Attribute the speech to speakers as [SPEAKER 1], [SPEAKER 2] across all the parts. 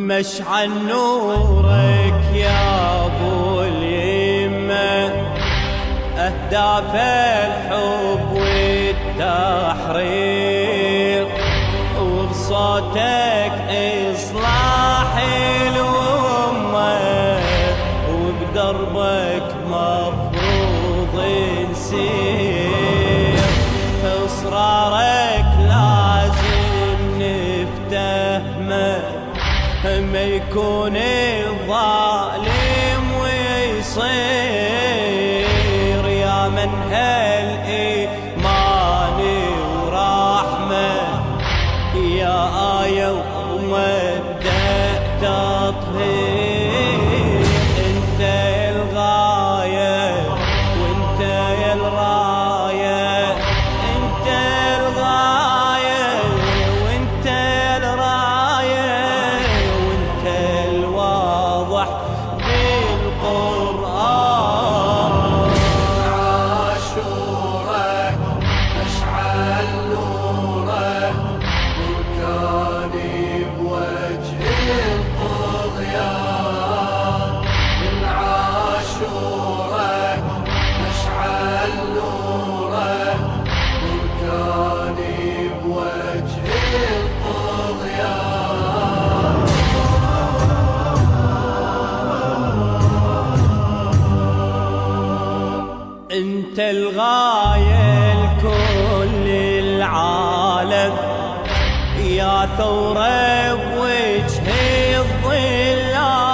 [SPEAKER 1] مشعل نورك يا ابو اليمه، اهداف الحب والتحرير، وبصوتك اصلاح الامه، وبدربك مفروض نسير، اصرارك لازم نفتهمه، ما يكون الظالم ويصير، يا من هالإيمان ورحمة، يا آية ومبدأ تطهير، انت الغاية وانت الراية، انت الغاية وانت الراية، وانت الواضح بالقرآن.
[SPEAKER 2] عاشورك مشعل نورك، بركاني بوجه الطغيان، من عاشورك مشعل نورك، بركاني بوجه الطغيان.
[SPEAKER 1] انت الغاية لكل العالم، يا ثورة بوجه الظلام،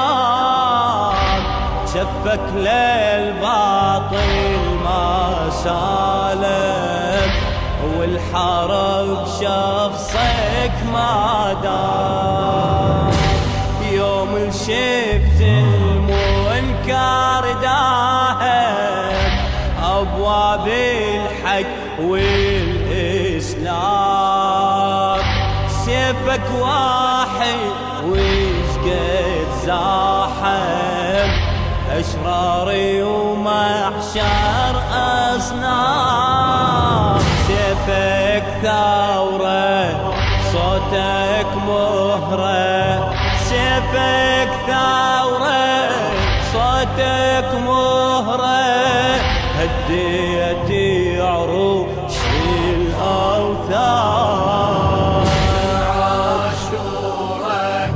[SPEAKER 1] شفك للباطل ما سالم، والحرب شخصك ما دام، يوم شفت المنكر داهم أبواب الحق والإسلام، سيفك واحد وشقد زاحم، أشراري ومحشر أصنام، سيفك ثورة صوتك مهرة، سيفك ثورة صوتك مهرة، هديت عروش الأوثان.
[SPEAKER 2] عاشورك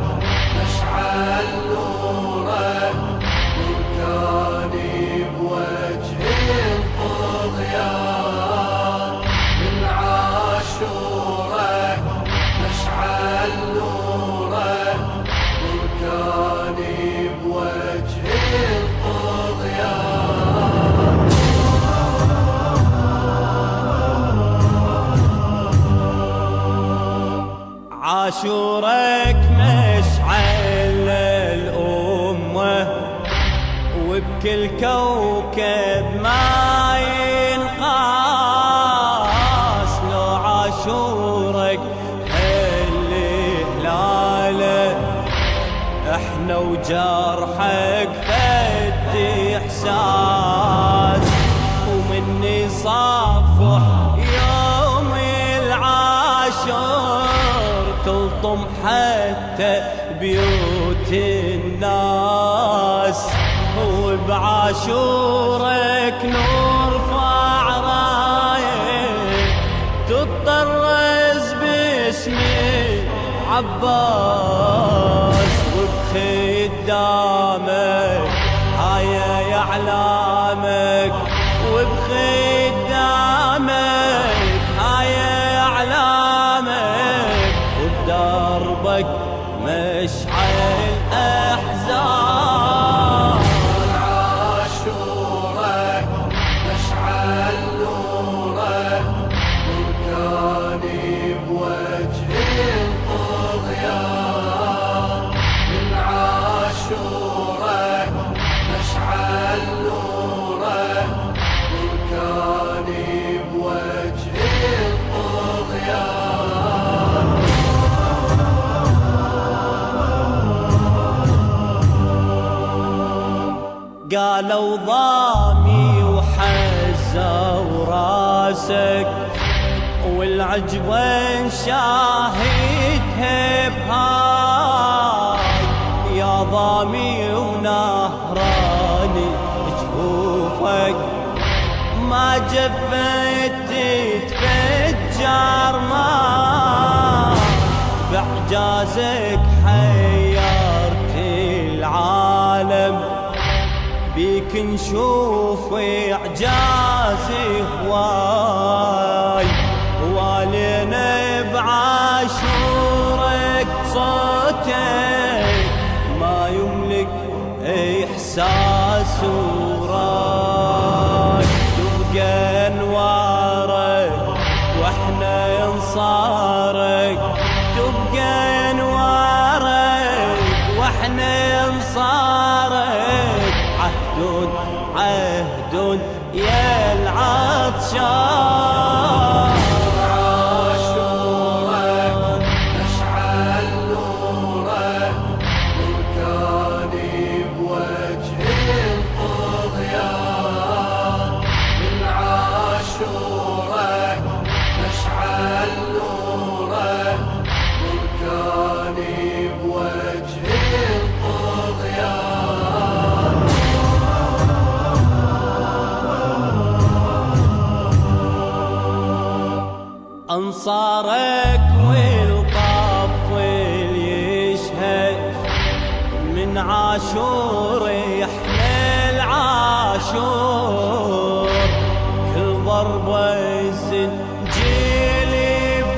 [SPEAKER 2] مشعل نورك، بركاني بوجه الطغيان، من عاشورك مشعل نورك، بركاني بوجه الطغيان.
[SPEAKER 1] عاشورك مشعل الأمة، وبكل كوكب ما ينقاس، لو عاشورك حل هلاله، احنا وجرحك فد احساس، ومني صافح يوم العاشور، تلطم حتى بيوت الناس، وبعاشورك نرفع رايه، تطرز باسم عباس، وبخدامك هاي اعلامك، وبخدامك هاي اعلامك، وبدربك مشعل احزان.
[SPEAKER 2] عاشورك مشعل نورك، بركاني بوجه الطغيان، من عاشورك مشعل نورك، بركاني بوجه الطغيان.
[SPEAKER 1] قالوا ضامي وحزوا راسك، والعجوة شاهدها بهاي، ظلامي ونهراني جفوفك ما جفت تتفجر ما بعجازك حيرت العالم بيك نشوف إعجازي هواي والينا بعاشورك صوتك ما يملك إحساس وراي تبقى أنوارك وإحنا انصارك تبقى أنوارك وإحنا انصارك عهد يا العطشان
[SPEAKER 2] عاشورك مشعل نورك بركاني بوجه الطغيان من عاشورك مشعل نورك بركاني بوجه الطغيان
[SPEAKER 1] أنصارك والطف يشهد من عاشور يحمي العاشور كل ضربة الزنجيل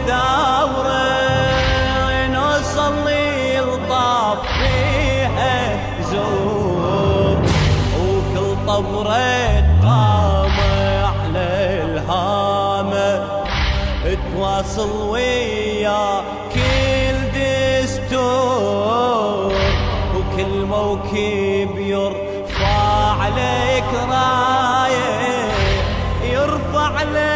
[SPEAKER 1] بثورة نوصل للطف فيها زور وكل طبرة قامة على الهامة تواصل ويا كل دستور وكل موكب يرفع عليك راية يرفع عليك